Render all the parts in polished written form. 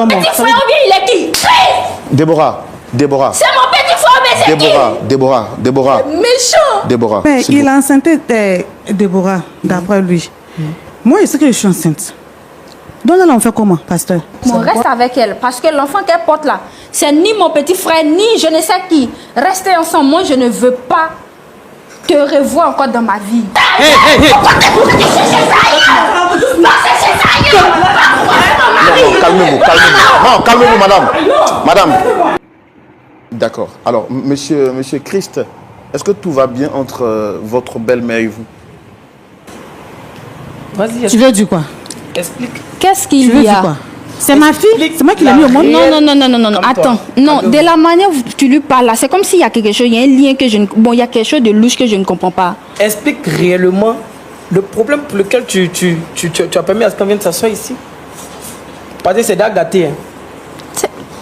Petit frère ou bien il est qui? Déborah. C'est mon petit frère, mais c'est qui? Déborah. Méchant. Déborah. Mais il a enceinté Déborah, d'après lui. Moi, je sais que je suis enceinte. Donc là, on fait comment, pasteur? Bon, reste avec elle, parce que l'enfant qu'elle porte là, c'est ni mon petit frère, ni je ne sais qui. Restez ensemble, moi je ne veux pas te revoir encore dans ma vie. Non, calmez-vous, madame. D'accord. Alors, monsieur Christ, est-ce que tout va bien entre votre belle-mère et vous? Vas-y. Tu veux dire quoi? Explique. Qu'est-ce qu'il y a? C'est ma fille, c'est moi qui l'ai mis au monde. Non, attends. Non, de la manière où tu lui parles là, c'est comme s'il y a quelque chose, il y a un lien que je ne... Bon, il y a quelque chose de louche que je ne comprends pas. Explique réellement le problème pour lequel tu as permis à ce qu'on vienne s'asseoir ici. Parce que c'est d'agaté. Hein.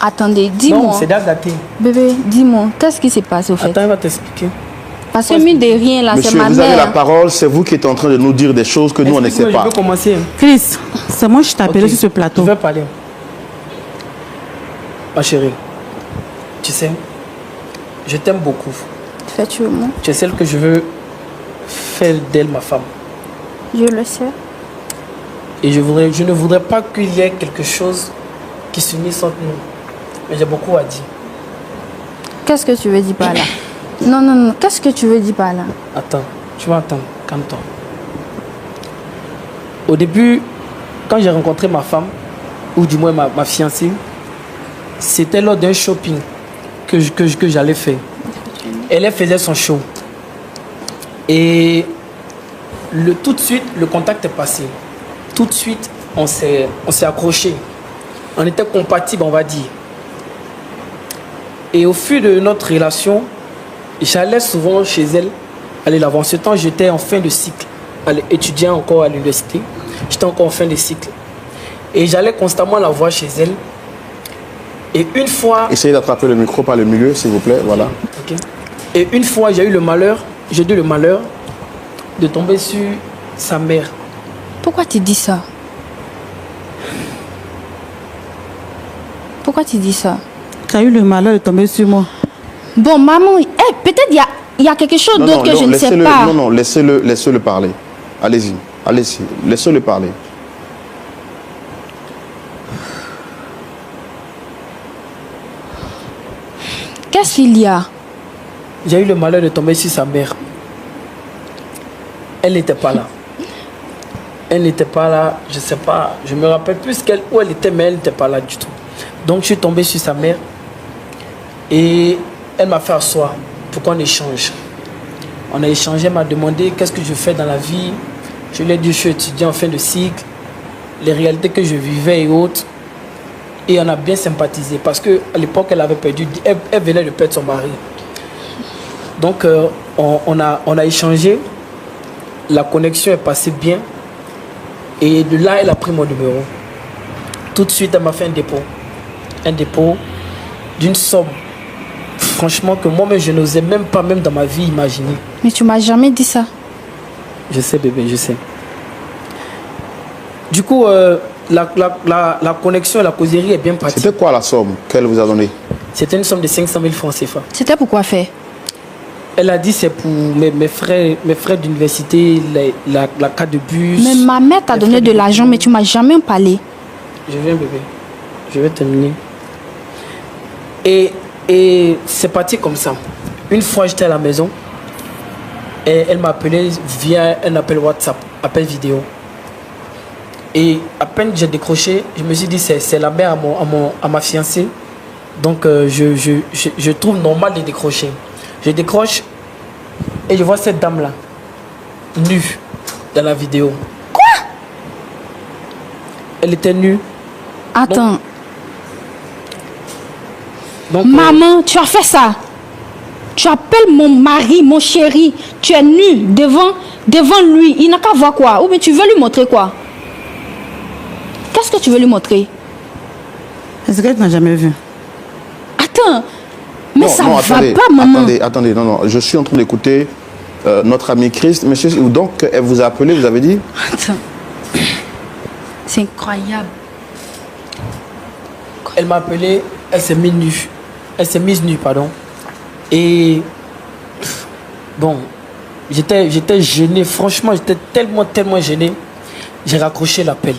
Attendez, dis-moi. Non, c'est d'agaté. Bébé, dis-moi, qu'est-ce qui s'est passé au fait? Attends, il va t'expliquer. Parce que mine de rien là, c'est ma mère. Monsieur, vous avez la parole, c'est vous qui êtes en train de nous dire des choses que nous on ne sait pas. Je veux commencer. Chris, c'est moi je t'appelle sur ce plateau. Je veux parler. Ma chérie, tu sais, je t'aime beaucoup. Effectivement. Tu es celle que je veux faire d'elle ma femme. Je le sais. Et je ne voudrais pas qu'il y ait quelque chose qui s'unisse entre nous. Mais j'ai beaucoup à dire. Qu'est-ce que tu veux dire par là? Non. Qu'est-ce que tu veux dire par là? Attends, tu vas attendre. Calme-toi. Au début, quand j'ai rencontré ma femme, ou du moins ma fiancée, c'était lors d'un shopping que j'allais faire. Elle faisait son show. Et tout de suite, le contact est passé. Tout de suite, on s'est accroché. On était compatibles, on va dire. Et au fil de notre relation, j'allais souvent chez elle, aller la voir. En ce temps, j'étais en fin de cycle, étudiant encore à l'université. J'étais encore en fin de cycle. Et j'allais constamment la voir chez elle. Et une fois... Essayez d'attraper le micro par le milieu, s'il vous plaît, voilà. Okay. Et une fois, j'ai eu le malheur de tomber sur sa mère. Pourquoi tu dis ça? Pourquoi tu dis ça? Tu as eu le malheur de tomber sur moi. Bon, maman, peut-être il y a quelque chose d'autre que je ne sais pas. Non, laissez-le parler. Allez-y, laissez-le parler. Qu'est-ce qu'il y a? J'ai eu le malheur de tomber sur sa mère. Elle n'était pas là. Je ne sais pas, je me rappelle plus où elle était, mais elle n'était pas là du tout. Donc je suis tombé sur sa mère et elle m'a fait asseoir pour qu'on échange. On a échangé, elle m'a demandé qu'est-ce que je fais dans la vie. Je lui ai dit je suis étudiant en fin de cycle, les réalités que je vivais et autres. Et on a bien sympathisé parce qu'à l'époque, elle venait de perdre son mari. Donc on a échangé, la connexion est passée bien. Et de là, elle a pris mon numéro. Tout de suite, elle m'a fait un dépôt. Un dépôt d'une somme, franchement, que moi-même, je n'osais même pas, même dans ma vie, imaginer. Mais tu m'as jamais dit ça. Je sais, bébé, je sais. Du coup, la connexion et la causerie est bien partie. C'était quoi la somme qu'elle vous a donnée? C'était une somme de 500 000 francs CFA. C'était pour quoi faire? Elle a dit c'est pour mes frais d'université, la carte de bus. Mais ma mère t'a donné de l'argent, mais tu m'as jamais parlé. Je viens, bébé. Je vais terminer. Et c'est parti comme ça. Une fois, j'étais à la maison et elle m'a appelé via un appel WhatsApp, appel vidéo. Et à peine j'ai décroché, je me suis dit c'est la mère à ma fiancée. Donc je trouve normal de décrocher. Je décroche et je vois cette dame-là, nue, dans la vidéo. Quoi? Elle était nue. Attends. Donc, maman, tu as fait ça. Tu appelles mon mari, mon chéri. Tu es nu devant lui. Il n'a qu'à voir quoi? Ou bien tu veux lui montrer quoi? Qu'est-ce que tu veux lui montrer? Est-ce que tu n'as jamais vu? Attends. Mais non, ça ne va pas, maman. Attendez, non, je suis en train d'écouter notre ami Christ. Monsieur, donc, elle vous a appelé, vous avez dit? Attends. C'est incroyable. Elle m'a appelé, elle s'est mise nue. Elle s'est mise nue, pardon. Et bon, j'étais gêné. Franchement, j'étais tellement gêné. J'ai raccroché l'appel.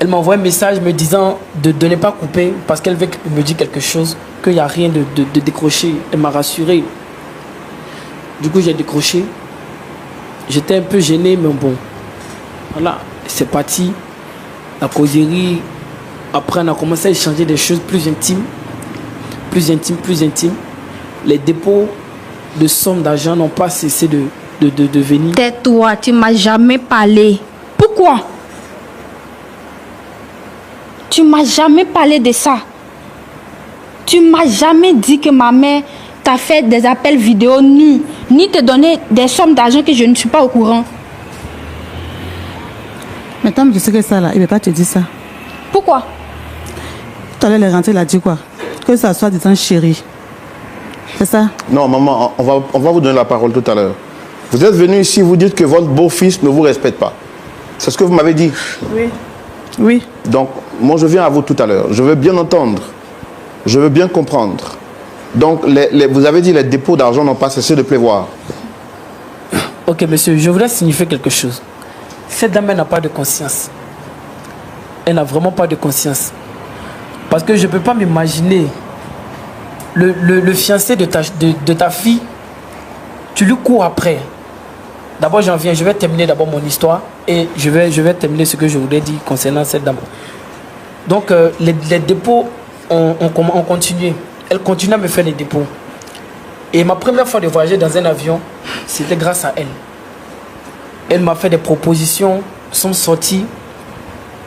Elle m'a envoyé un message me disant de ne pas couper parce qu'elle veut me dire quelque chose, qu'il n'y a rien de décrocher. Elle m'a rassuré. Du coup, j'ai décroché. J'étais un peu gêné, mais bon. Voilà, c'est parti. La causerie. Après, on a commencé à échanger des choses plus intimes. Plus intimes. Les dépôts de sommes d'argent n'ont pas cessé de venir. Tais-toi, tu m'as jamais parlé. Pourquoi? Tu m'as jamais parlé de ça. Tu m'as jamais dit que ma mère t'a fait des appels vidéo nus, ni te donné des sommes d'argent que je ne suis pas au courant. Mais tant que tu sais que ça là, il ne va pas te dire ça. Pourquoi? Tout à l'heure, elle est rentrée, elle a dit quoi? Que ça soit disant chérie. C'est ça? Non, maman, on va vous donner la parole tout à l'heure. Vous êtes venu ici, vous dites que votre beau-fils ne vous respecte pas. C'est ce que vous m'avez dit? Oui. Oui. Donc, moi, je viens à vous tout à l'heure. Je veux bien entendre. Je veux bien comprendre. Donc, vous avez dit les dépôts d'argent n'ont pas cessé de pleuvoir. Ok, monsieur, je voudrais signifier quelque chose. Cette dame, elle n'a pas de conscience. Elle n'a vraiment pas de conscience. Parce que je ne peux pas m'imaginer le fiancé de ta fille, tu lui cours après. D'abord, je vais terminer d'abord mon histoire et je vais terminer ce que je voulais dire concernant cette dame. Donc, les dépôts ont continué. Elle continue à me faire les dépôts. Et ma première fois de voyager dans un avion, c'était grâce à elle. Elle m'a fait des propositions, nous sommes sortis.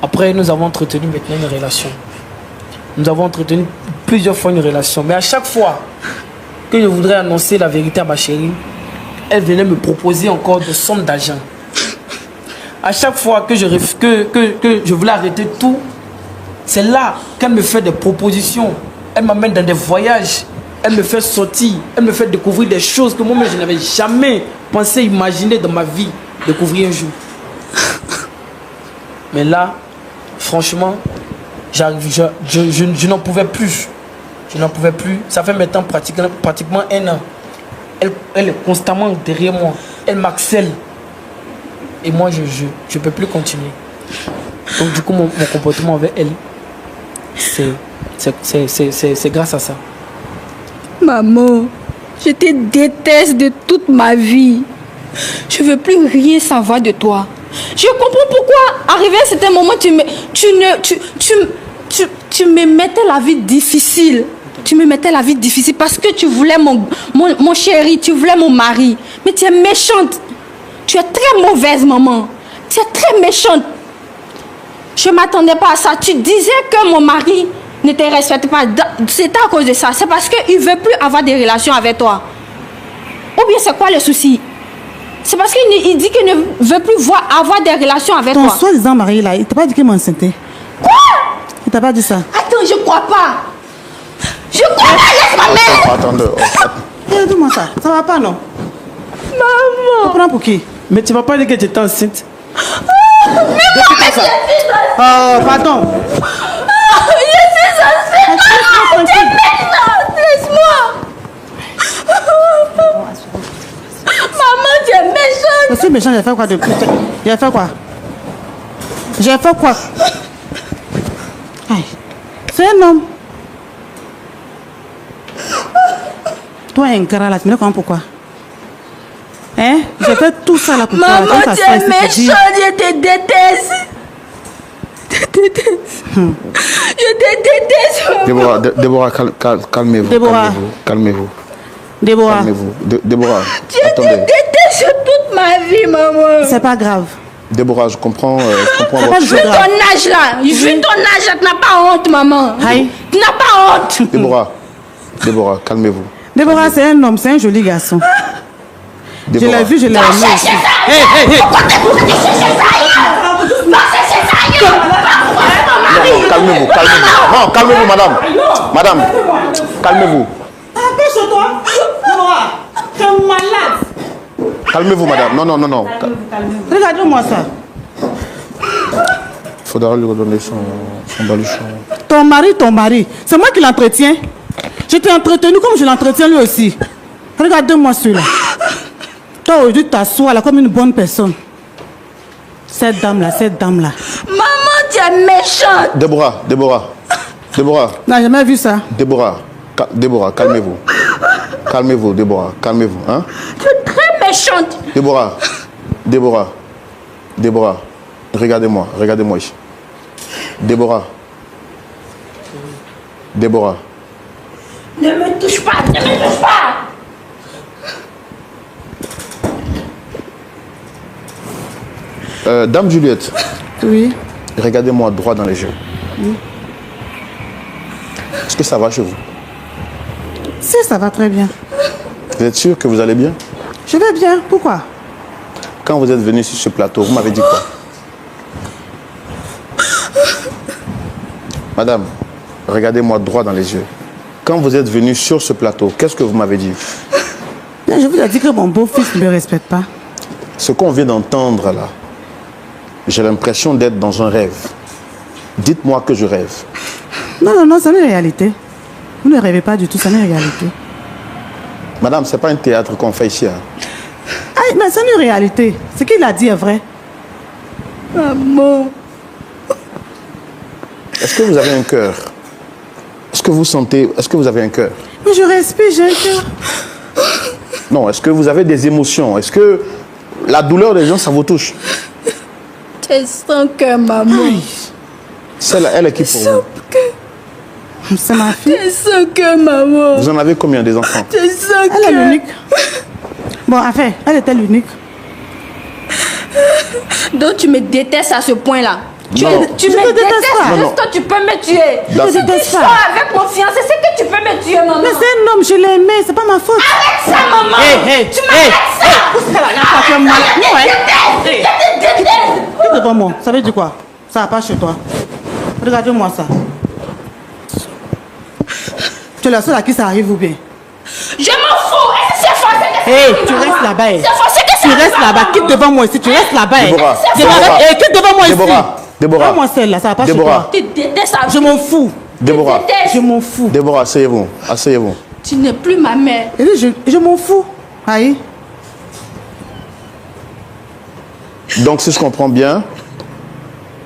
Après, nous avons entretenu maintenant une relation. Nous avons entretenu plusieurs fois une relation. Mais à chaque fois que je voudrais annoncer la vérité à ma chérie, elle venait me proposer encore des sommes d'argent. À chaque fois que je voulais arrêter tout, c'est là qu'elle me fait des propositions. Elle m'amène dans des voyages. Elle me fait sortir. Elle me fait découvrir des choses que moi-même je n'avais jamais pensé, imaginer dans ma vie, découvrir un jour. Mais là, franchement, je n'en pouvais plus. Je n'en pouvais plus. Ça fait maintenant pratiquement 1 an. Elle est constamment derrière moi. Elle m'harcèle. Et moi, je ne peux plus continuer. Donc du coup, mon comportement avec elle, c'est grâce à ça. Maman, je te déteste de toute ma vie. Je ne veux plus rien savoir de toi. Je comprends pourquoi, arrivé à un certain moment, tu me mettais la vie difficile. Tu me mettais la vie difficile parce que tu voulais mon chéri, tu voulais mon mari. Mais tu es méchante. Tu es très mauvaise, maman. Tu es très méchante. Je ne m'attendais pas à ça. Tu disais que mon mari ne te respecte pas. C'est à cause de ça. C'est parce qu'il ne veut plus avoir des relations avec toi. Ou bien c'est quoi le souci? C'est parce qu'il dit qu'il ne veut plus avoir des relations avec toi. Ton soi-disant mari là, il t'a pas dit qu'il m'enceinte. Quoi? Il t'a pas dit ça? Attends, je crois pas. Je crois pas, laisse ma mère. Attendez. Dis-moi ça. Ça va pas, non? Maman. Tu prends pour qui? Mais tu ne vas pas dire que tu étais enceinte. Mais moi, je suis Oh, pardon. Je suis enceinte. Maman, tu es méchante. Laisse-moi. Maman, tu es méchante. Je suis méchant, j'ai fait quoi de plus? J'ai fait quoi? J'ai fait quoi? Aïe. C'est un homme. Toi, ingrat là, tu me dis comment pourquoi? Hein? J'ai fait tout ça là pour toi. Maman, tu es méchante, je te déteste. Je te déteste. Je te déteste. Déborah, calmez-vous. Déborah. Calmez-vous. Déborah. Calmez-vous. Déborah, Je te déteste toute ma vie, maman. C'est pas grave. Déborah, je comprends pas votre... Vu ton âge là, vu ton âge là, tu n'as pas honte, maman. Aïe. Tu n'as pas honte. Déborah, calmez-vous. Déborah, c'est un homme, c'est un joli garçon. Je l'ai vu, je l'ai aimé aussi. Hey, hey, hey. Pourquoi tu cherches ça? Non, calmez-vous. Non, calmez-vous, madame. Madame, calmez-vous. Empêche-toi. Déborah, tu es malade. Calmez-vous, madame. Non, non, non, non. Regardez-moi ça. Il faudra lui redonner son baluchon. Ton mari, c'est moi qui l'entretiens. Je t'ai entretenu comme je l'entretiens lui aussi. Regarde-moi celui-là. Toi, aujourd'hui, tu t'assois là comme une bonne personne. Cette dame-là. Maman, tu es méchante. Déborah. N'a jamais vu ça. Déborah, calmez-vous. Calmez-vous, Déborah, calmez-vous. Hein? Tu es très méchante. Déborah, regardez-moi ici. Déborah. Ne me touche pas. Dame Juliette, Oui. regardez-moi droit dans les yeux. Est-ce que ça va chez vous? Si, ça va très bien. Vous êtes sûr que vous allez bien? Je vais bien. Pourquoi? Quand vous êtes venu sur ce plateau, vous m'avez dit quoi? Madame, regardez-moi droit dans les yeux. Quand vous êtes venu sur ce plateau, qu'est-ce que vous m'avez dit? Je vous ai dit que mon beau-fils ne me respecte pas. Ce qu'on vient d'entendre là, j'ai l'impression d'être dans un rêve. Dites-moi que je rêve. Non, c'est une réalité. Vous ne rêvez pas du tout, c'est une réalité. Madame, c'est pas un théâtre qu'on fait ici. Hein. Ah, mais c'est une réalité. Ce qu'il a dit est vrai. Maman. Est-ce que vous avez un cœur? Est-ce que vous avez un cœur? Mais je respire, j'ai un cœur. Non, est-ce que vous avez des émotions? Est-ce que la douleur des gens, ça vous touche? Tu sans cœur, maman. Celle-là, elle est qui pour vous? C'est ma fille. Tu sans cœur, maman. Vous en avez combien des enfants? Tu sans Elle est cœur. l'unique. Bon, enfin, elle était l'unique. Donc tu me détestes à ce point-là. Tu Non. me Je te déteste pas. détestes. Est-ce que tu peux me tuer? D'accord. Si Je te tu déteste sors pas. avec mon fiancé, c'est que tu peux me tuer, maman. Mais c'est un homme, je l'ai aimé, c'est pas ma faute. Arrête ça, maman. Tu m'arrêtes ça. Ça fait mal. Non, hein. Je te déteste. Quitte devant moi, ça veut dire quoi? Ça va pas chez toi. Regardez-moi ça. Tu es la seule à qui ça arrive ou bien? Je m'en fous. Est-ce que c'est forcé que ça Hé, arrive, tu maman? restes là-bas. C'est forcé que ça Tu arrive, restes là-bas, maman. quitte devant moi ici, tu restes là-bas. Déborah, Quitte devant moi ici. Déborah. Moi celle-là, ça va pas chez Déborah. toi. Tu détestes ça. Je m'en fous. Déborah. Je m'en fous. Déborah, asseyez-vous. Tu n'es plus ma mère. Et je m'en fous. Aïe. Donc, si je comprends bien,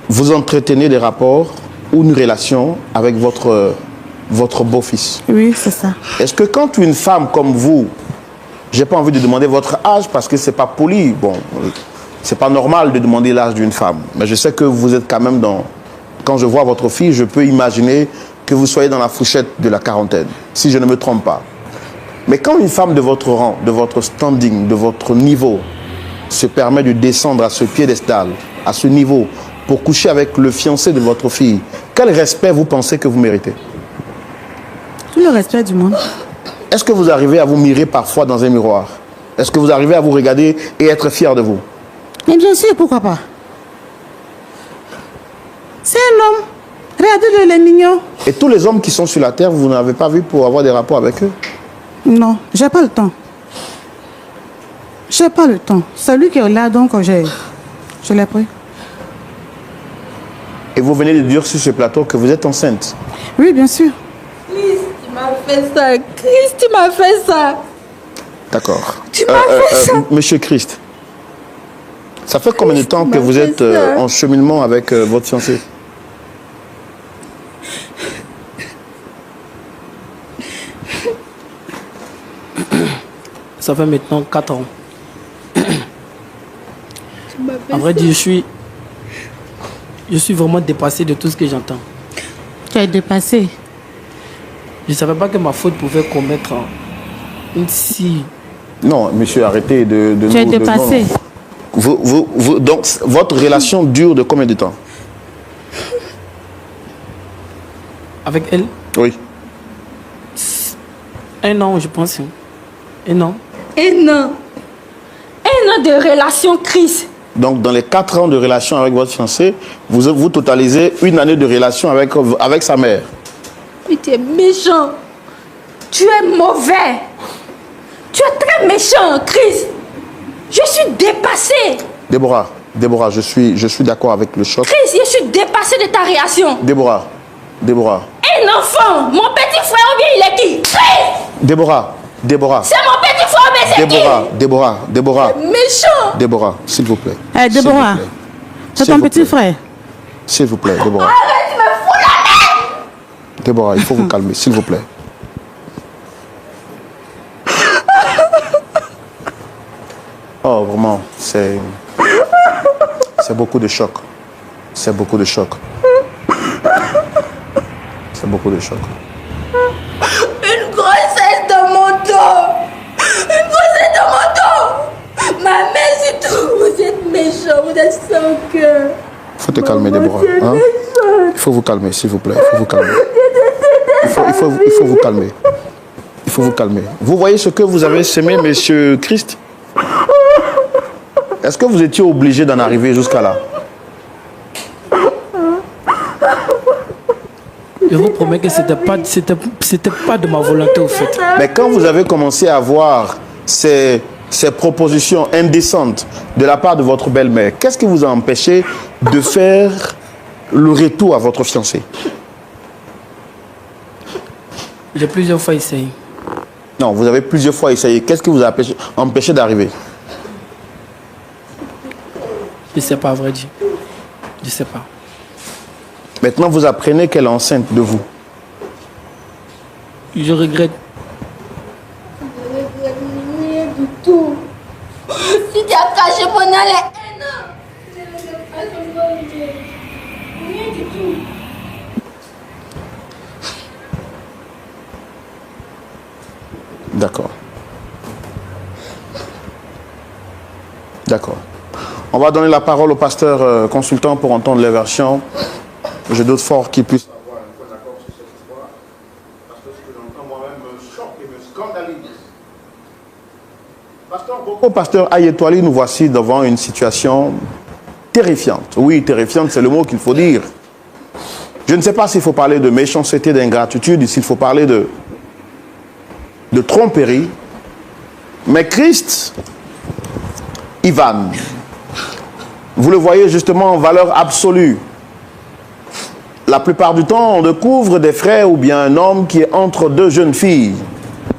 vous entretenez des rapports ou une relation avec votre beau-fils. Oui, c'est ça. Est-ce que quand une femme comme vous, j'ai pas envie de demander votre âge parce que c'est pas poli, bon, c'est pas normal de demander l'âge d'une femme, mais je sais que vous êtes quand même dans... Quand je vois votre fille, je peux imaginer que vous soyez dans la fourchette de la quarantaine, si je ne me trompe pas. Mais quand une femme de votre rang, de votre standing, de votre niveau, se permet de descendre à ce piédestal, à ce niveau, pour coucher avec le fiancé de votre fille, quel respect vous pensez que vous méritez? Tout le respect du monde. Est-ce que vous arrivez à vous mirer parfois dans un miroir? Est-ce que vous arrivez à vous regarder et être fier de vous? Mais bien sûr, pourquoi pas? C'est un homme. Regardez-le, il est mignon. Et tous les hommes qui sont sur la terre, vous n'avez pas vu pour avoir des rapports avec eux? Non, j'ai pas le temps. J'ai pas le temps. C'est lui qui est là, donc je l'ai pris. Et vous venez de dire sur ce plateau que vous êtes enceinte. Oui, bien sûr. Christ, tu m'as fait ça. Christ, tu m'as fait ça. D'accord. Tu m'as fait ça. Monsieur Christ, ça fait combien de temps que vous êtes en cheminement avec votre fiancé? Ça fait maintenant 4 ans. En vrai dire, je suis vraiment dépassé de tout ce que j'entends. Tu es dépassé. Je ne savais pas que ma faute pouvait commettre une si... Non, monsieur, arrêtez de Tu es nous- dépassé. non. Donc, votre relation dure de combien de temps? Avec elle, Oui. 1 an, je pense. 1 an. Et non. Un an de relation, Christ. Donc, dans les 4 ans de relation avec votre fiancé, vous totalisez 1 année de relation avec sa mère. Mais tu es méchant. Tu es mauvais. Tu es très méchant, Christ. Je suis dépassée. Déborah, je suis d'accord avec le choc. Chris, je suis dépassée de ta réaction. Déborah. Un enfant, mon petit frère ou bien il est qui? Chris! Déborah. C'est mon petit frère, mais c'est qui? Déborah. Méchant. Déborah, s'il vous plaît. Déborah, c'est ton petit frère. S'il vous plaît, Déborah. Arrête, tu me fous la merde. Déborah, il faut vous calmer, s'il vous plaît. Oh, vraiment, c'est beaucoup de choc. C'est beaucoup de choc. Une grossesse dans mon dos. Ma mère, c'est tout. Vous êtes méchant, vous êtes sans cœur. Il faut te calmer, Déborah. Hein? Il faut vous calmer, s'il vous plaît. Il faut vous calmer. Il faut vous calmer. Vous voyez ce que vous avez semé, monsieur Christ? Est-ce que vous étiez obligé d'en arriver jusqu'à là? Je vous promets que c'était pas de ma volonté au fait. Mais quand vous avez commencé à voir ces propositions indécentes de la part de votre belle-mère, qu'est-ce qui vous a empêché de faire le retour à votre fiancé? J'ai plusieurs fois essayé. Non, vous avez plusieurs fois essayé. Qu'est-ce qui vous a empêché d'arriver? Je ne sais pas, à vrai dire. Je ne sais pas. Maintenant, vous apprenez qu'elle est enceinte de vous. Je regrette. Je regrette rien du tout. Si tu as caché pendant les 1 an, je ne regrette pas rien du tout. D'accord. On va donner la parole au pasteur consultant pour entendre les versions. Je doute fort qu'il puisse avoir un point d'accord sur cette histoire. Parce que ce que j'entends moi-même me choque et me scandalise. Pasteur Ayetwali, nous voici devant une situation terrifiante. Oui, terrifiante, c'est le mot qu'il faut dire. Je ne sais pas s'il faut parler de méchanceté, d'ingratitude, s'il faut parler de tromperie. Mais Christ, Ivan, vous le voyez justement en valeur absolue. La plupart du temps, on découvre des frères ou bien un homme qui est entre deux jeunes filles.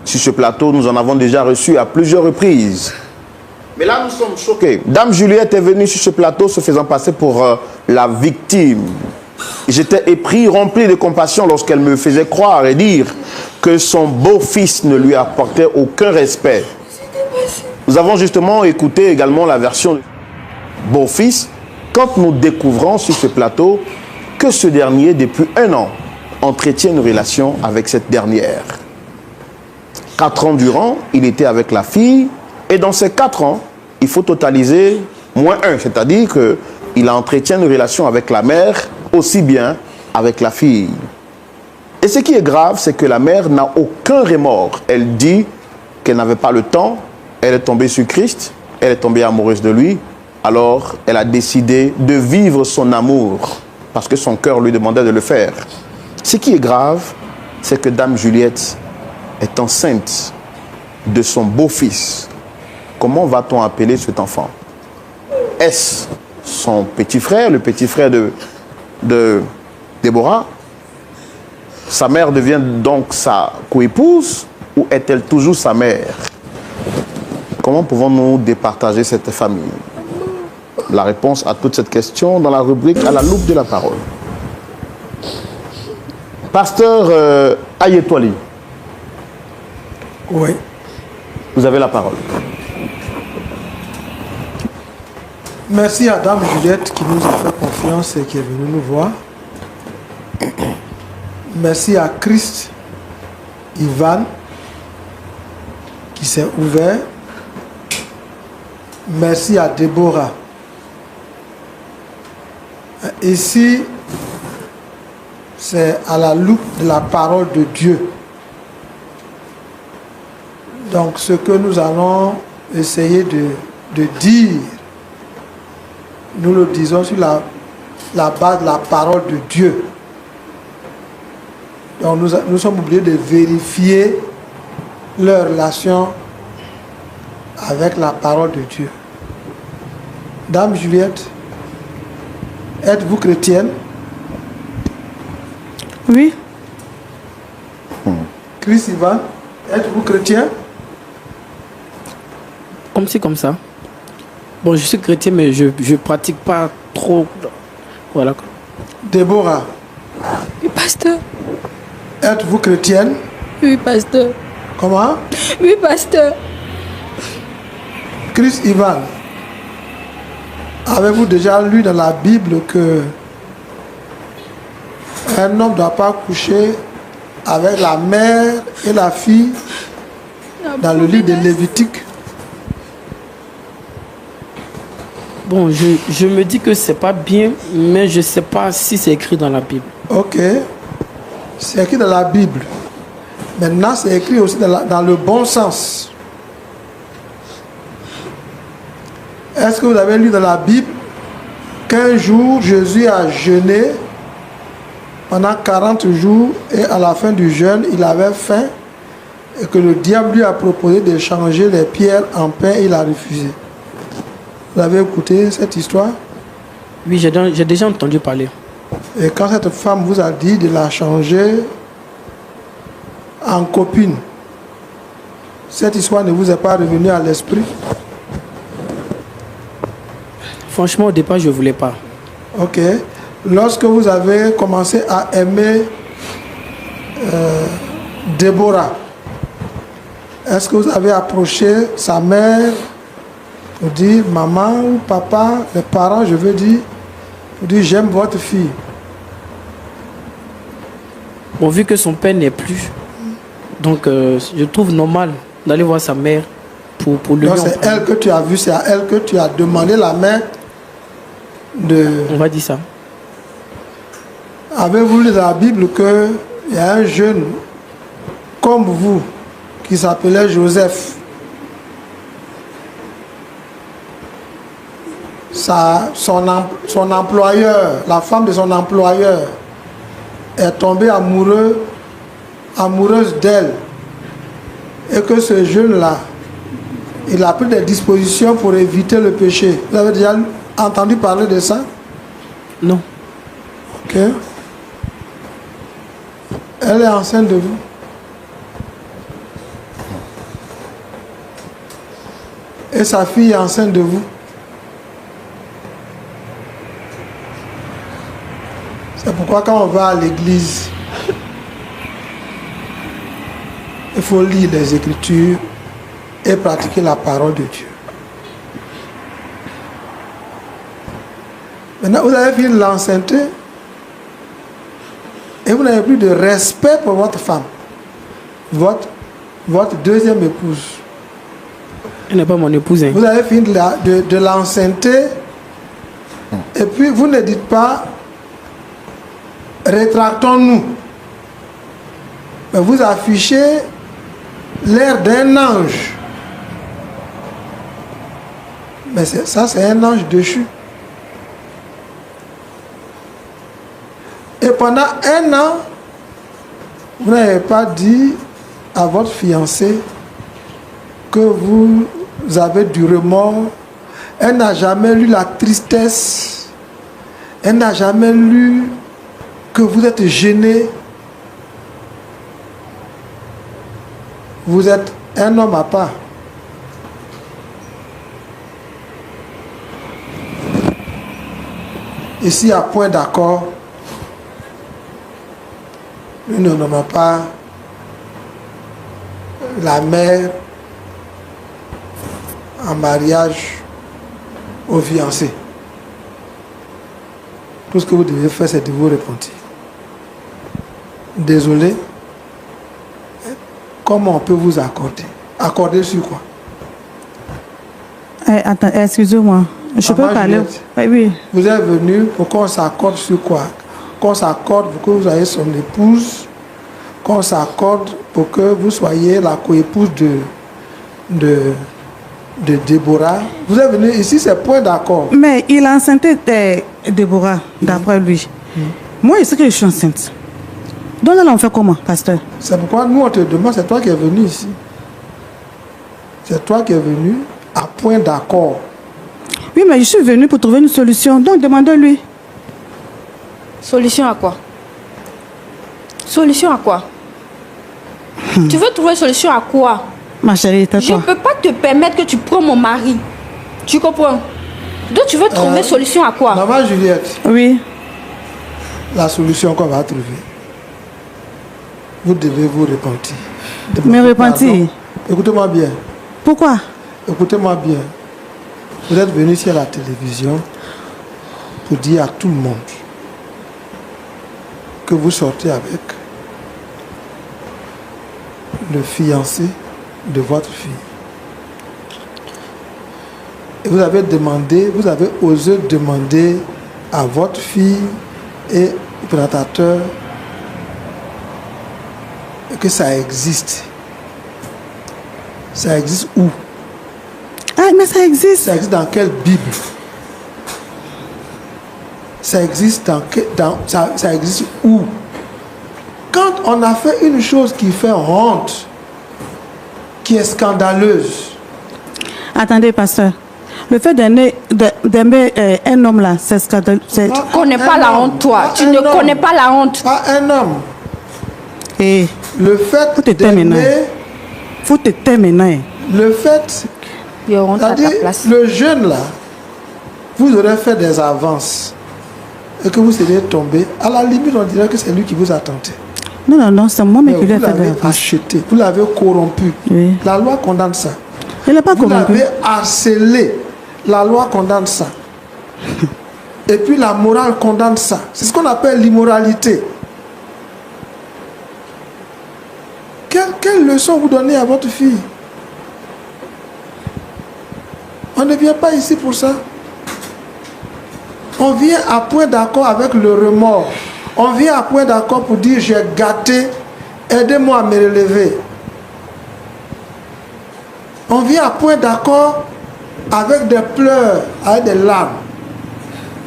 Sur ce plateau, nous en avons déjà reçu à plusieurs reprises. Mais là, nous sommes choqués. Dame Juliette est venue sur ce plateau se faisant passer pour la victime. J'étais épris, rempli de compassion lorsqu'elle me faisait croire et dire que son beau-fils ne lui apportait aucun respect. Nous avons justement écouté également la version du beau-fils quand nous découvrons sur ce plateau que ce dernier, depuis 1 an, entretient une relation avec cette dernière. 4 ans durant, il était avec la fille, et dans ces 4 ans, il faut totaliser -1, c'est-à-dire qu'il entretient une relation avec la mère, aussi bien avec la fille. Et ce qui est grave, c'est que la mère n'a aucun remords. Elle dit qu'elle n'avait pas le temps, elle est tombée sur Christ, elle est tombée amoureuse de lui, alors elle a décidé de vivre son amour, parce que son cœur lui demandait de le faire. Ce qui est grave, c'est que Dame Juliette est enceinte de son beau-fils. Comment va-t-on appeler cet enfant? Est-ce son petit frère, le petit frère de Déborah? Sa mère devient donc sa coépouse ou est-elle toujours sa mère? Comment pouvons-nous départager cette famille? La réponse à toute cette question dans la rubrique à la loupe de la parole. Pasteur Ayetwali. Oui. Vous avez la parole. Merci à Dame Juliette qui nous a fait confiance et qui est venue nous voir. Merci à Christ, Ivan, qui s'est ouvert. Merci à Déborah. Ici, c'est à la loupe de la parole de Dieu. Donc, ce que nous allons essayer de dire, nous le disons sur la base de la parole de Dieu. Donc, nous sommes obligés de vérifier leur relation avec la parole de Dieu. Dame Juliette, êtes-vous chrétienne? Oui. Chris Ivan, êtes-vous chrétien? Comme c'est comme ça. Bon, je suis chrétien, mais je pratique pas trop. Voilà. Déborah, Oui, pasteur. êtes-vous chrétienne? Oui, pasteur. Comment? Oui, pasteur. Chris Ivan, avez-vous déjà lu dans la Bible que un homme ne doit pas coucher avec la mère et la fille dans le livre de Lévitique? Bon, je me dis que c'est pas bien, mais je sais pas si c'est écrit dans la Bible. Ok, c'est écrit dans la Bible. Maintenant, c'est écrit aussi dans le bon sens. Est-ce que vous avez lu dans la Bible qu'un jour Jésus a jeûné pendant 40 jours et à la fin du jeûne, il avait faim et que le diable lui a proposé de changer les pierres en pain et il a refusé? Vous avez écouté cette histoire? Oui, j'ai déjà entendu parler. Et quand cette femme vous a dit de la changer en copine, cette histoire ne vous est pas revenue à l'esprit? Franchement, au départ, je voulais pas. Ok. Lorsque vous avez commencé à aimer Déborah, est-ce que vous avez approché sa mère pour dire maman ou papa, les parents, je veux dire, pour dire j'aime votre fille? Bon, vu que son père n'est plus, donc je trouve normal d'aller voir sa mère pour le Donc lui en c'est parler. elle que tu as vue, c'est à elle que tu as demandé la main de... On va dire ça. Avez-vous lu dans la Bible qu'il y a un jeune comme vous qui s'appelait Joseph? Son employeur, la femme de son employeur, est tombée amoureuse d'elle. Et que ce jeune-là, il a pris des dispositions pour éviter le péché. Vous avez déjà entendu parler de ça? Non. Ok. Elle est enceinte de vous. Et sa fille est enceinte de vous. C'est pourquoi quand on va à l'église, il faut lire les Écritures et pratiquer la parole de Dieu. Maintenant, vous avez fini de l'enceinte et vous n'avez plus de respect pour votre femme, votre deuxième épouse. Elle n'est pas mon épouse. Hein. Vous avez fini de l'enceinte et puis vous ne dites pas rétractons-nous. Mais vous affichez l'air d'un ange. Mais ça, c'est un ange déchu. Et pendant un an, vous n'avez pas dit à votre fiancé que vous avez du remords. Elle n'a jamais lu la tristesse. Elle n'a jamais lu que vous êtes gêné. Vous êtes un homme à part. Ici, à point d'accord, nous ne nommons pas la mère en mariage au fiancé. Tout ce que vous devez faire, c'est de vous repentir. Désolé. Comment on peut vous accorder? Accorder sur quoi? Attends, excusez-moi. Je peux Maman parler? Juliette. Oui. Vous êtes venu pour qu'on s'accorde sur quoi? Qu'on s'accorde pour que vous soyez son épouse, qu'on s'accorde pour que vous soyez la coépouse de Déborah. Vous êtes venu ici, c'est point d'accord. Mais il a enceinté Déborah, d'après lui. Moi, je sais que je suis enceinte. Donc là, on fait comment, pasteur? C'est pourquoi nous, on te demande, c'est toi qui es venu ici. C'est toi qui es venu à point d'accord. Oui, mais je suis venue pour trouver une solution. Donc, demandez-lui. Solution à quoi? Solution à quoi? Tu veux trouver solution à quoi? Ma chérie, Je ne tais-toi. peux pas te permettre que tu prends mon mari. Tu comprends? Donc tu veux trouver solution à quoi? Maman Juliette, Oui. la solution qu'on va trouver, vous devez vous repentir. Me repentir? Pardon. Écoutez-moi bien. Pourquoi? Écoutez-moi bien. Vous êtes venu sur la télévision pour dire à tout le monde que vous sortez avec le fiancé de votre fille. Et vous avez demandé, vous avez osé demander à votre fille et au présentateur que ça existe. Ça existe où? Ah, mais ça existe. Ça existe dans quelle Bible? Ça existe ça existe où? Quand on a fait une chose qui fait honte, qui est scandaleuse, Attendez, pasteur. Le fait d'aimer un homme là, c'est scandaleux. Tu ne connais pas la honte, toi. Tu ne connais pas la honte. pas un homme. Et Le fait Faut te taire maintenant. d'aimer, faut te taire maintenant. le fait, Il y a honte à ta c'est-à-dire place. le jeune là, vous aurez fait des avances et que vous seriez tombé, à la limite on dirait que c'est lui qui vous a tenté. Non, non, non, c'est moi Mais qui lui ai vous fait de l'avez la acheté, vous l'avez corrompu. Oui. La loi condamne ça. Il n'a pas Vous corrompu. l'avez harcelé. La loi condamne ça. Et puis la morale condamne ça. C'est ce qu'on appelle l'immoralité. Quelle leçon vous donnez à votre fille? On ne vient pas ici pour ça. On vient à point d'accord avec le remords. On vient à point d'accord pour dire j'ai gâté, aidez-moi à me relever. On vient à point d'accord avec des pleurs, avec des larmes.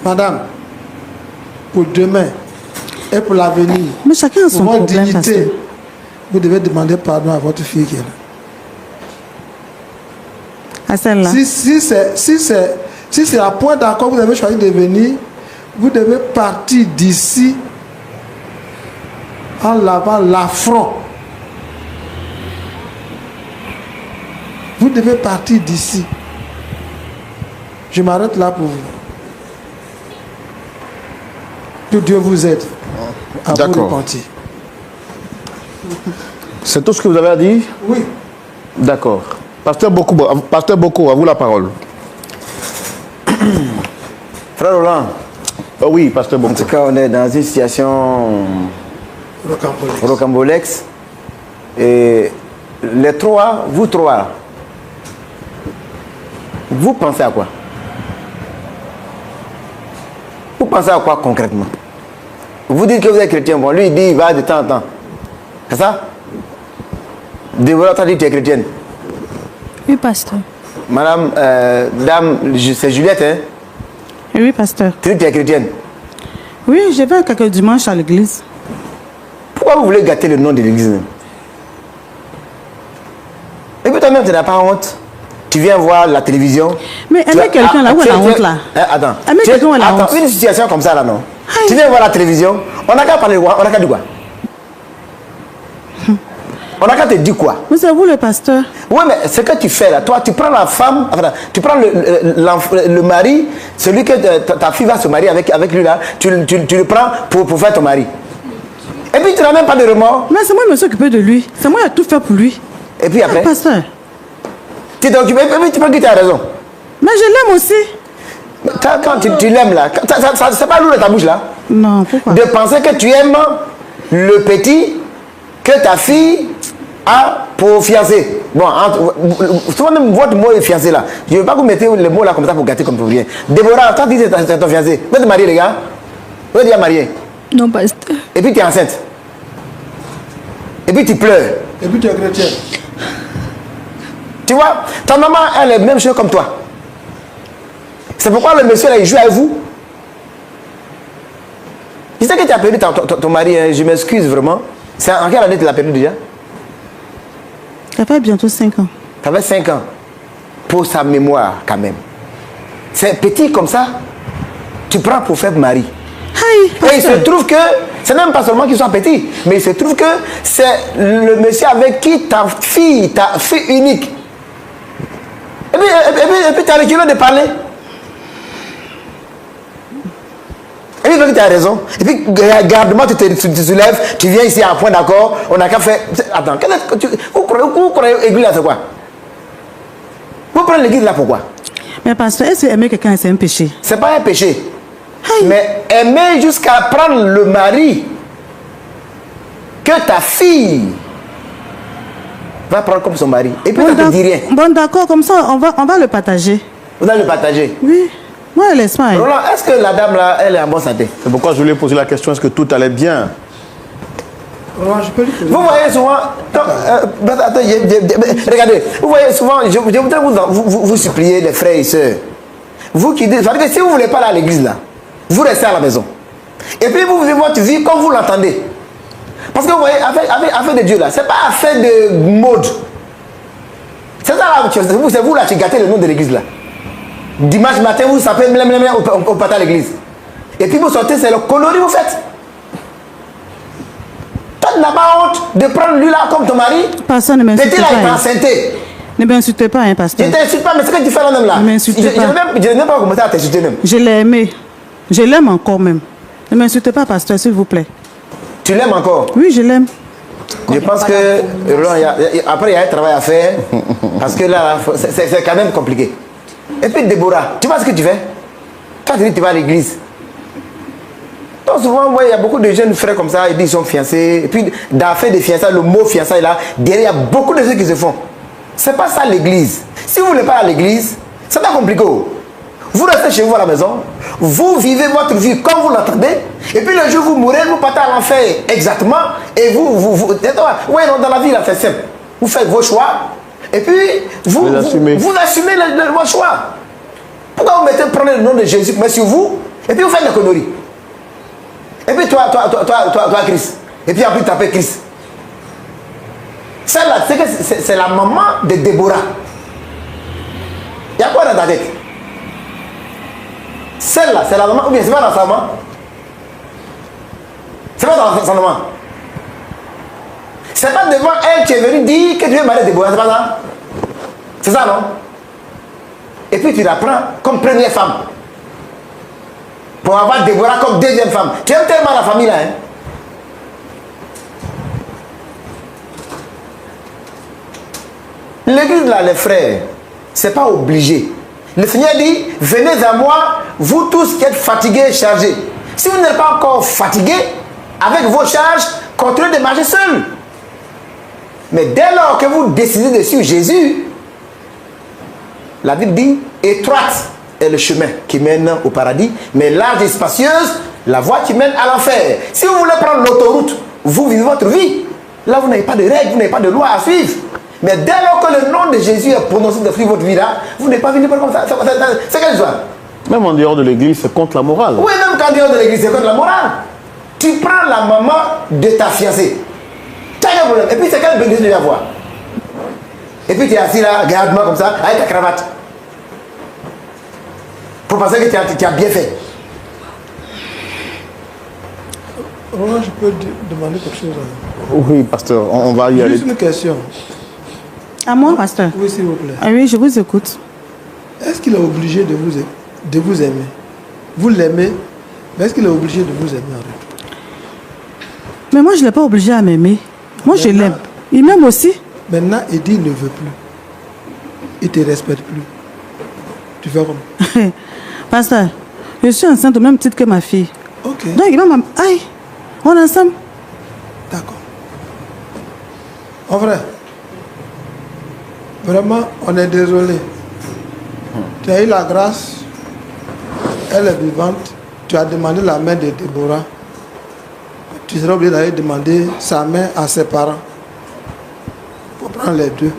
Madame, pour demain et pour l'avenir, Mais chacun a pour son votre problème, dignité, pasteur. vous devez demander pardon à votre fille qui est là. À celle-là. Si c'est à point d'accord, vous avez choisi de venir, vous devez partir d'ici en lavant l'affront. Vous devez partir d'ici. Je m'arrête là pour vous. Que Dieu vous aide à vous D'accord. repentir. C'est tout ce que vous avez à dire? Oui. D'accord. Pasteur Boko, à vous la parole. Frère Roland, Oui, Pasteur en Boko. tout cas, on est dans une situation Rocambolesque. rocambolesque. Et les trois, vous trois, vous pensez à quoi? Vous pensez à quoi concrètement? Vous dites que vous êtes chrétien, bon, lui il dit il va de temps en temps. C'est ça? Déborah t'a dit que tu es chrétienne. Oui, pasteur. Madame, dame, c'est Juliette, hein? Oui, pasteur. Tu dis que tu es chrétienne. Oui, je vais quelques dimanches à l'église. Pourquoi vous voulez gâter le nom de l'église? Et puis toi-même, tu n'as pas honte. Tu viens voir la télévision. Mais aimer quelqu'un là, où est la honte là? Attends. Aimer quelqu'un, où est la honte? Attends, une situation comme ça là, non? Aïe. Tu viens voir la télévision, on n'a qu'à parler quoi? On n'a qu'à dire quoi? On n'a qu'à te dire quoi? Mais c'est vous le pasteur. Oui, mais ce que tu fais là, toi, tu prends la femme, enfin, tu prends le mari, celui que ta fille va se marier avec lui là, tu le prends pour faire ton mari. Et puis tu n'as même pas de remords. Mais c'est moi qui me suis occupé de lui. C'est moi qui ai tout fait pour lui. Et puis après, Pasteur. tu t'es occupé, et puis tu penses que tu as raison. Mais je l'aime aussi. Quand tu l'aimes là, c'est pas lourd de ta bouche là. Non, pourquoi? De penser que tu aimes le petit que ta fille a pour fiancé. Bon, souvent même votre mot est fiancé là. Je ne veux pas que vous mettez les mots là comme ça pour gâter comme pour rien. Déborah, quand tu dis que c'est ton fiancé, vous êtes marié les gars? Vous êtes déjà marié? Non, pasteur. Et puis tu es enceinte. Et puis tu pleures. Et puis tu es chrétien. Tu vois, ta maman, elle est même chose comme toi. C'est pourquoi le monsieur là, il joue avec vous. Je sais que tu as perdu ton mari, hein, je m'excuse vraiment. C'est en quelle année tu l'as perdu déjà? Ça fait bientôt 5 ans. Ça fait 5 ans. Pour sa mémoire quand même. c'est petit comme ça, tu prends pour faire mari. Aïe, Et il se trouve que, c'est même pas seulement qu'il soit petit, mais il se trouve que c'est le monsieur avec qui ta fille unique. Et puis tu as le culot de parler. Et puis tu as raison. Et puis garde-moi, tu te soulèves, tu viens ici à un point d'accord, on n'a qu'à faire. Attends, vous croyez l'église là, c'est quoi? Vous prenez l'église là pourquoi? Mais pasteur, est-ce que aimer quelqu'un c'est un péché? C'est pas un péché. Mais aimer jusqu'à prendre le mari que ta fille va prendre comme son mari. Et puis ça ne te dit rien. Bon d'accord, comme ça on va le partager. Vous allez le partager. Oui. Moi elle laisse pas. Hein. Roland, est-ce que la dame là, elle est en bonne santé? C'est pourquoi je lui ai posé la question, est-ce que tout allait bien? Je peux lui poser. Vous voyez souvent, regardez, vous voyez souvent, je voudrais vous supplier les frères et sœurs. Vous qui dites, que si vous ne voulez pas aller à l'église là, vous restez à la maison. Et puis vous vivez votre vie comme vous l'entendez. Parce que vous voyez, affaire de Dieu là, c'est pas affaire de mode. C'est ça là, c'est vous là qui gâtez le nom de l'église là. Dimanche matin, vous sapez au pâté à l'église. Et puis vous sortez, c'est le coloris vous faites. Toi, tu n'as pas honte de prendre lui là comme ton mari. Pasteur, ne m'insulte Petit là, il est pas. enceinté. Ne m'insultez pas, hein, pasteur. Je ne t'insulte pas, mais ce que tu fais là même là. Ne m'insultez pas. Je n'ai même pas commencé à t'insulter même. Je l'ai aimé. Je l'aime encore même. Ne m'insultez pas, pasteur, s'il vous plaît. Tu l'aimes encore? Oui, je l'aime. Je pense que après il y a un travail à faire parce que là c'est quand même compliqué. Et puis Déborah, tu vois ce que tu fais? Toi tu dis que tu vas à l'église. Donc souvent il y a beaucoup de jeunes frères comme ça, ils disent qu'ils sont fiancés. Et puis dans l'affaire des fiançailles, le mot fiançailles là, derrière il y a beaucoup de choses qui se font. C'est pas ça l'église. Si vous ne voulez pas à l'église, c'est pas compliqué. Vous restez chez vous à la maison, vous vivez votre vie comme vous l'entendez, et puis le jour où vous mourrez, vous partez à l'enfer exactement, et oui, dans la vie, là, c'est simple. Vous faites vos choix, et puis vous assumez vos choix. Pourquoi vous prenez le nom de Jésus, mais sur vous, et puis vous faites des conneries. Et puis toi, Christ, et puis après tu t'appelles Christ. Celle-là, c'est la maman de Déborah. Il y a quoi dans ta tête? Celle-là, c'est la maman, ou bien c'est pas dans sa maman? C'est pas dans sa maman. C'est pas devant elle que tu es venu dire que tu veux marier Déborah, c'est pas ça? C'est ça, non? Et puis tu la prends comme première femme. Pour avoir Déborah comme deuxième femme. Tu aimes tellement la famille là, hein? L'église là, les frères, c'est pas obligé. Le Seigneur dit, venez à moi, vous tous qui êtes fatigués et chargés. Si vous n'êtes pas encore fatigué, avec vos charges, continuez de marcher seul. Mais dès lors que vous décidez de suivre Jésus, la Bible dit, étroite est le chemin qui mène au paradis, mais large et spacieuse, la voie qui mène à l'enfer. Si vous voulez prendre l'autoroute, vous vivez votre vie. Là, vous n'avez pas de règles, vous n'avez pas de loi à suivre. Mais dès lors que le nom de Jésus est prononcé de suivre votre vie là, vous n'êtes pas venu comme ça. C'est quelle histoire? Même en dehors de l'église, c'est contre la morale. Oui, même quand en dehors de l'église, c'est contre la morale. Tu prends la maman de ta fiancée. Tu as un problème. Et puis c'est quelle bénédiction tu vas voir? Et puis tu es assis là, regarde-moi comme ça, avec ta cravate. Pour penser que tu as bien fait. Roland, je peux demander quelque chose. Oui, pasteur, on va y aller. Juste une question. À moi, pasteur? Oui, s'il vous plaît. Ah oui, je vous écoute. Est-ce qu'il est obligé de vous aimer? Vous l'aimez, mais est-ce qu'il est obligé de vous aimer en retour? Mais moi, je ne l'ai pas obligé à m'aimer. Moi, je l'aime. Il m'aime aussi. Maintenant, il dit qu'il ne veut plus. Il ne te respecte plus. Tu fais comment? Pasteur, je suis enceinte au même titre que ma fille. Ok. Donc, il m'a... Aïe, on est ensemble. D'accord. En vrai, vraiment, on est désolé. Tu as eu la grâce, elle est vivante, tu as demandé la main de Déborah. Tu seras obligé d'aller demander sa main à ses parents pour prendre les deux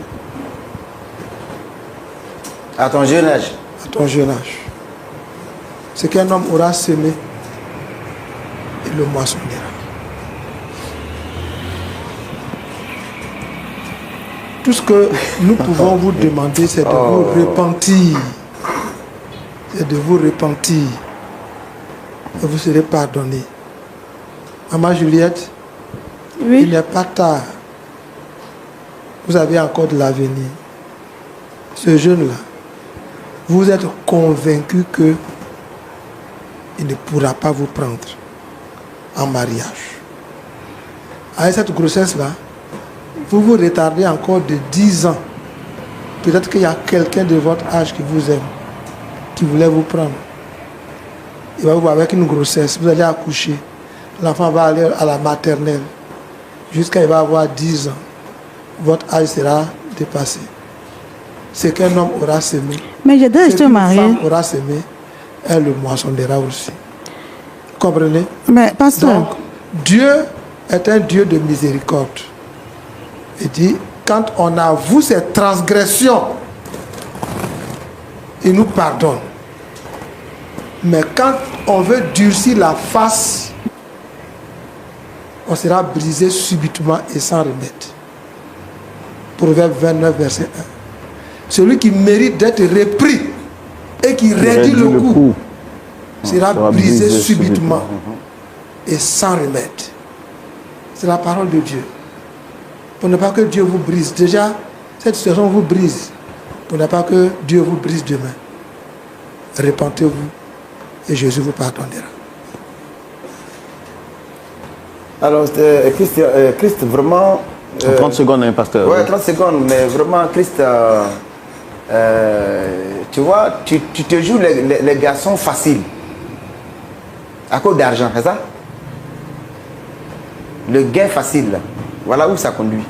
À ton jeune âge. à ton jeune âge. Ce qu'un homme aura semé, il le moissonnera. Tout ce que nous pouvons vous demander, c'est de vous repentir. c'est de vous repentir et vous serez pardonné. Maman Juliette, il Oui. n'est pas tard. Vous avez encore de l'avenir. Ce jeune-là, vous êtes convaincu que il ne pourra pas vous prendre en mariage. Avec cette grossesse-là, vous vous retardez encore de 10 ans. Peut-être qu'il y a quelqu'un de votre âge qui vous aime, qui voulait vous prendre. Il va vous voir avec une grossesse, vous allez accoucher. L'enfant va aller à la maternelle. Jusqu'à il va avoir 10 ans. Votre âge sera dépassé. Ce qu'un homme aura semé, Mais j'ai déjà ce été qu'une mariée. femme aura semé, elle le moissonnera aussi. Comprenez? Mais pasteur, Donc, Dieu est un Dieu de miséricorde. Il dit, quand on avoue ses transgressions, il nous pardonne. Mais quand on veut durcir la face, on sera brisé subitement et sans remède. Proverbe 29, verset 1. Celui qui mérite d'être repris et qui raidit le cou sera brisé subitement et sans remède. C'est la parole de Dieu. Pour ne pas que Dieu vous brise. Déjà, cette situation vous brise. Pour ne pas que Dieu vous brise demain. Repentez-vous et Jésus vous pardonnera. Alors, Christ, vraiment... 30 secondes, hein, pasteur. Ouais, 30 secondes, mais vraiment, Christ, tu vois, tu te joues les garçons faciles. À cause d'argent, c'est ça? Le gain facile, là. Voilà où ça conduit.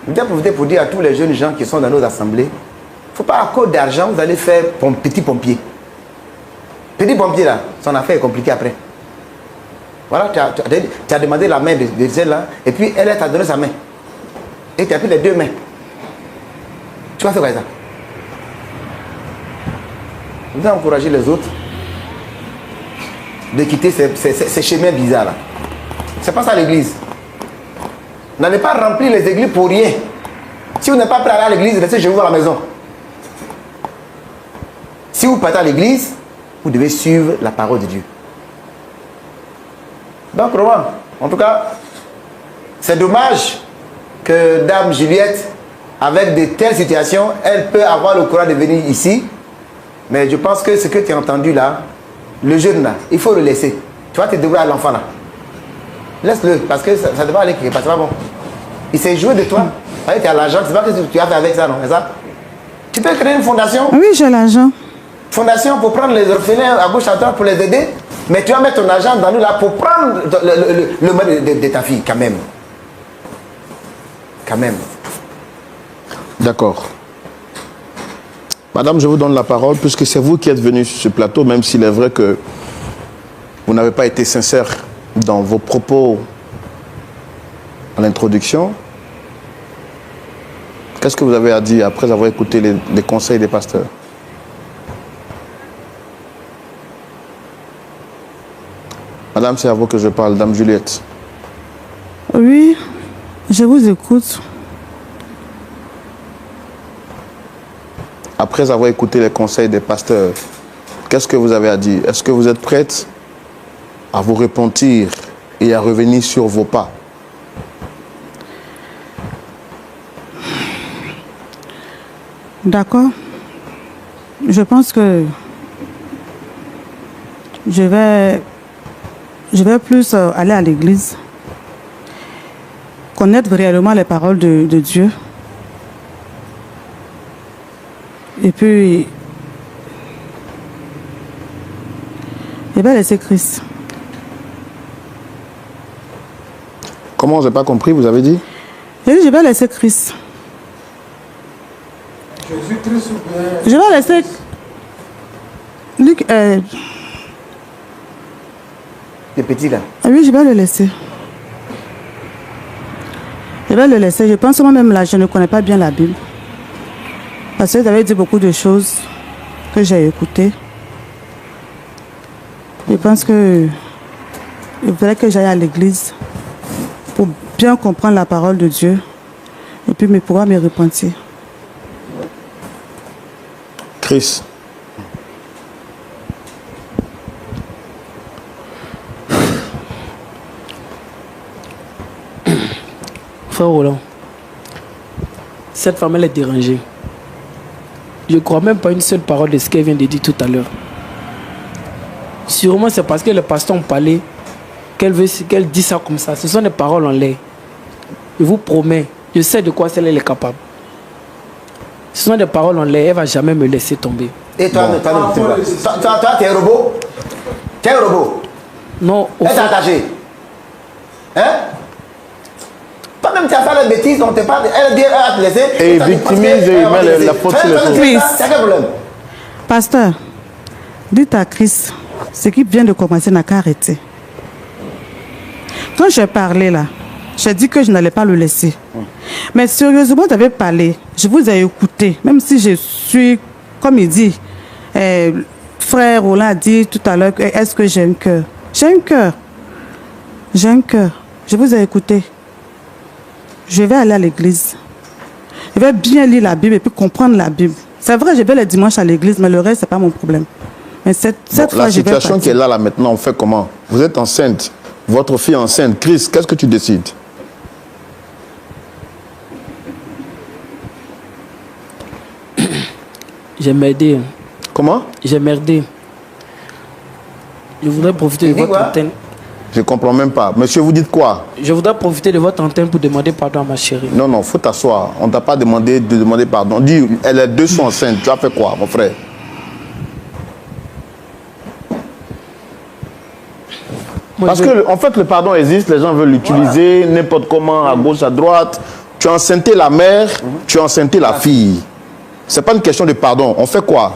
Je vais profiter pour dire à tous les jeunes gens qui sont dans nos assemblées, il ne faut pas à cause d'argent, vous allez faire petit pompier. Petit pompier, là, son affaire est compliquée après. Voilà, tu as demandé la main de celle-là, et puis elle t'a donné sa main. Et tu as pris les deux mains. Tu vas faire quoi ça? Vous allez encourager les autres de quitter ces chemins bizarres-là. C'est pas ça l'église. N'allez pas remplir les églises pour rien. Si vous n'êtes pas prêt à aller à l'église, restez chez vous à la maison. Si vous partez à l'église, vous devez suivre la parole de Dieu. Donc, Roman, en tout cas, c'est dommage que Dame Juliette, avec de telles situations, elle peut avoir le courage de venir ici. Mais je pense que ce que tu as entendu là, le jeune là, il faut le laisser. Tu vas te débrouiller à l'enfant là. Laisse-le, parce que ça devrait aller quelque part, c'est pas bon. Il s'est joué de toi. Tu as l'argent, c'est pas ce que tu as fait avec ça, non? C'est ça? Tu peux créer une fondation. oui, j'ai l'argent. Fondation pour prendre les orphelins à gauche à droite pour les aider. Mais tu vas mettre ton argent dans nous là pour prendre le mal de ta fille, quand même. Quand même. D'accord. Madame, je vous donne la parole, puisque c'est vous qui êtes venue sur ce plateau, même s'il est vrai que vous n'avez pas été sincère dans vos propos à l'introduction. Qu'est-ce que vous avez à dire après avoir écouté les conseils des pasteurs? Madame, c'est à vous que je parle, Dame Juliette. Oui, je vous écoute. Après avoir écouté les conseils des pasteurs, qu'est-ce que vous avez à dire? Est-ce que vous êtes prête à vous repentir et à revenir sur vos pas? D'accord. Je pense que je vais plus aller à l'église, connaître réellement les paroles de Dieu. Et puis, je vais laisser Christ. Comment? Je n'ai pas compris, vous avez dit? J'ai dit, je vais laisser Christ. Jésus-Christ ou bien... Je vais laisser... Luc, Les petits là. oui, je vais le laisser. Je vais le laisser. Je pense moi-même là, je ne connais pas bien la Bible. Parce que vous avez dit beaucoup de choses que j'ai écoutées. Je pense que il faudrait que j'aille à l'église pour bien comprendre la parole de Dieu et puis pouvoir me repentir. Chris, frère Roland, cette femme, elle est dérangée. Je ne crois même pas une seule parole de ce qu'elle vient de dire tout à l'heure. Sûrement, c'est parce que les pasteurs ont parlé qu'elle dit ça comme ça. Ce sont des paroles en l'air. Je vous promets, je sais de quoi elle est capable. Ce sont des paroles en l'air, elle ne va jamais me laisser tomber. Et toi, toi, tu es un robot? Tu es un robot? Non, au elle t'a attaché? Hein? Toi-même, tu as fait la bêtise, on te parle, elle va te laisser. Et victimise et met la faute sur les autres. C'est quel problème? Pasteur, dites à Christ, ce qui vient de commencer n'a qu'à arrêter. Quand j'ai parlé là, j'ai dit que je n'allais pas le laisser. Mais sérieusement, vous avez parlé, je vous ai écouté, même si je suis, comme il dit, frère Roland a dit tout à l'heure, est-ce que j'ai un cœur? J'ai un cœur. J'ai un cœur. Je vous ai écouté. Je vais aller à l'église. Je vais bien lire la Bible et puis comprendre la Bible. C'est vrai, je vais le dimanche à l'église, mais le reste, ce n'est pas mon problème. Mais cette fois, la situation qui est là maintenant, on fait comment? Vous êtes enceinte, votre fille est enceinte. Chris, qu'est-ce que tu décides? J'ai merdé. Comment? J'ai merdé. Je voudrais profiter de votre antenne. Je ne comprends même pas. Monsieur, vous dites quoi? Je voudrais profiter de votre antenne pour demander pardon à ma chérie. Non, non, il faut t'asseoir. On ne t'a pas demandé de demander pardon. Dis, les deux sont enceintes. Tu as fait quoi, mon frère? Parce que, en fait, le pardon existe. Les gens veulent l'utiliser n'importe comment, à gauche, à droite. Tu as enceinté la mère, tu as enceinté la fille. Ce n'est pas une question de pardon. On fait quoi?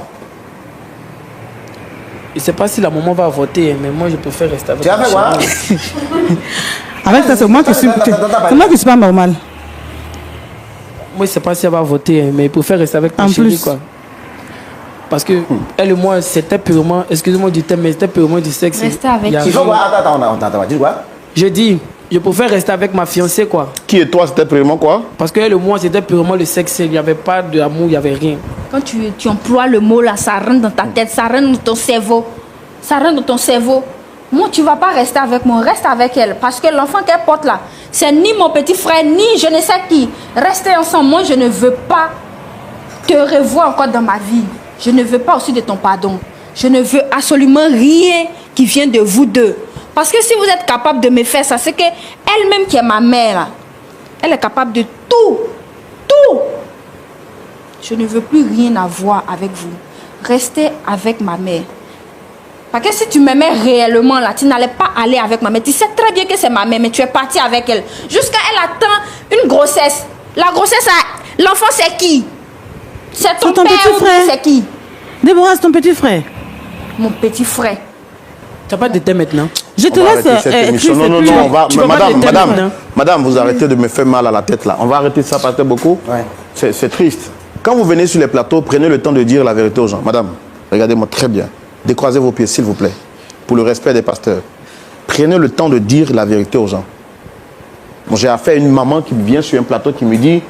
Je ne sais pas si la maman va voter, mais moi, je préfère rester avec Tu as fait quoi? Avec ça, c'est moi qui suis pas normal. Moi, je ne sais pas si elle va voter, mais je préfère rester avec ma chérie, quoi. Parce que elle et moi, c'était purement, excusez-moi du terme, mais c'était purement du sexe. Rester avec Il faut quoi? Attends, dis quoi? Je dis, je préfère rester avec ma fiancée, quoi. Qui et toi, c'était purement quoi? Parce qu'elle et moi, c'était purement le sexe. Il n'y avait pas d'amour, il n'y avait rien. Quand tu emploies le mot là, ça rentre dans ta tête, ça rentre dans ton cerveau. Ça rentre dans ton cerveau. Moi, tu ne vas pas rester avec moi, reste avec elle. Parce que l'enfant qu'elle porte là, c'est ni mon petit frère, ni je ne sais qui. Restez ensemble. Moi, je ne veux pas te revoir encore dans ma vie. Je ne veux pas aussi de ton pardon. Je ne veux absolument rien qui vienne de vous deux. Parce que si vous êtes capable de me faire ça, c'est qu'elle-même qui est ma mère, là, elle est capable de tout. Tout. Je ne veux plus rien avoir avec vous. Restez avec ma mère. Parce que si tu m'aimais réellement, là, tu n'allais pas aller avec ma mère. Tu sais très bien que c'est ma mère, mais tu es parti avec elle. Jusqu'à elle attend une grossesse. La grossesse, l'enfant, c'est qui? C'est ton père petit frère. C'est qui? Déborah, c'est ton petit frère. Mon petit frère. Tu n'as pas de thé maintenant? Je te laisse. Non, on va. Madame, vous arrêtez de me faire mal à la tête là. On va arrêter ça, pasteur beaucoup. Ouais. C'est triste. Quand vous venez sur les plateaux, prenez le temps de dire la vérité aux gens. Madame, regardez-moi très bien. Décroisez vos pieds, s'il vous plaît, pour le respect des pasteurs. Prenez le temps de dire la vérité aux gens. Bon, j'ai affaire à une maman qui vient sur un plateau qui me dit,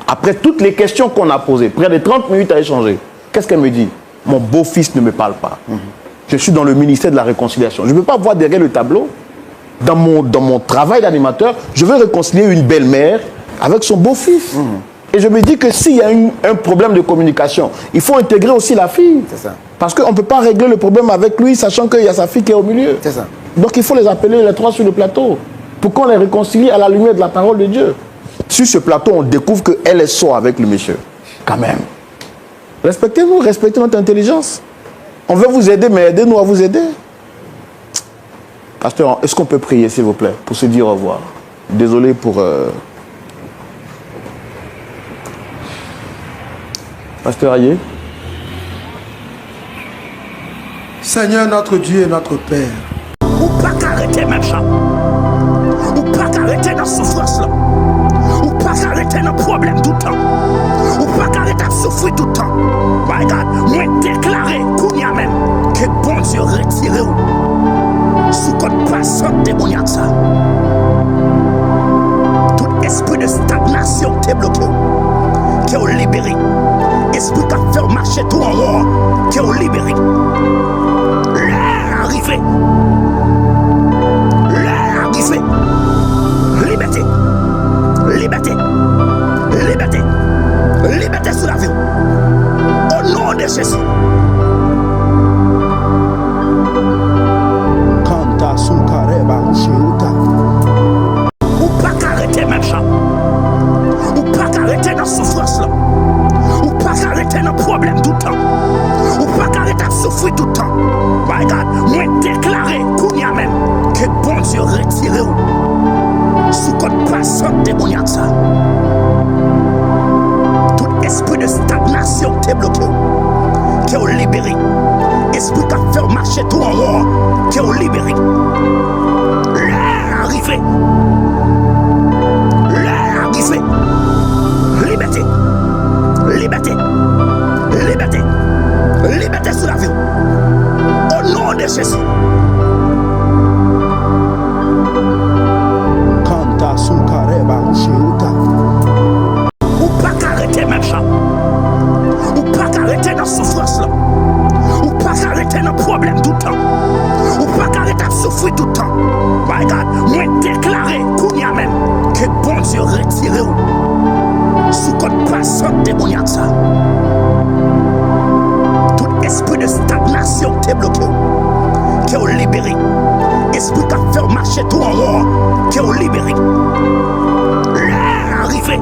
après toutes les questions qu'on a posées, près de 30 minutes à échanger, qu'est-ce qu'elle me dit? Mon beau-fils ne me parle pas. Je suis dans le ministère de la réconciliation. Je ne peux pas voir derrière le tableau. Dans mon travail d'animateur, je veux réconcilier une belle-mère avec son beau-fils. Et je me dis que s'il y a un problème de communication, il faut intégrer aussi la fille. C'est ça. Parce qu'on ne peut pas régler le problème avec lui, sachant qu'il y a sa fille qui est au milieu. C'est ça. Donc il faut les appeler les trois sur le plateau, pour qu'on les réconcilie à la lumière de la parole de Dieu. Sur ce plateau, on découvre qu'elle est sourde avec le monsieur. Quand même. Respectez-nous, respectez notre intelligence. On veut vous aider, mais aidez-nous à vous aider. Pasteur, est-ce qu'on peut prier, s'il vous plaît, pour se dire au revoir? Désolé pour... Pasteur Ayer. Seigneur notre Dieu et notre Père, Ou pas qu'arrêter même ça. Ou pas qu'arrêter dans souffrance là. Ou pas qu'arrêter dans problème tout le temps. Ou pas qu'arrêter à souffrir tout le temps. My God, moi déclarer qu'on y a même que bon Dieu retire ou sous code passant démoniaque ça. Tout esprit de stagnation t'est bloqué. Qui est libéré. Esprit qui a fait marcher tout en haut. Qui est libéré. L'heure arrivée. L'heure arrivée. Liberté. t'es bloqué. Qui est libéré. Esprit qui a fait marcher tout en haut. Qui est libéré. L'air arrivé. L'air arrivé. Liberté. Liberté. Liberté. Liberté sur la vie. Au nom de Jésus. Kanta Sulkareba Usheuta. Ou pas arrêter même ça. Ou pas arrêter dans la souffrance là. Ou pas arrêter dans le problème tout le temps. Ou pas arrêter de souffrir tout le temps. My God, moi déclarer qu'on y a même que bon Dieu retire ou sous code passant démoniaque ça. Tout esprit de stagnation t'est bloqué. Qui est libéré. Esprit qui a fait marcher tout en haut. Qui est libéré. L'air arrivé.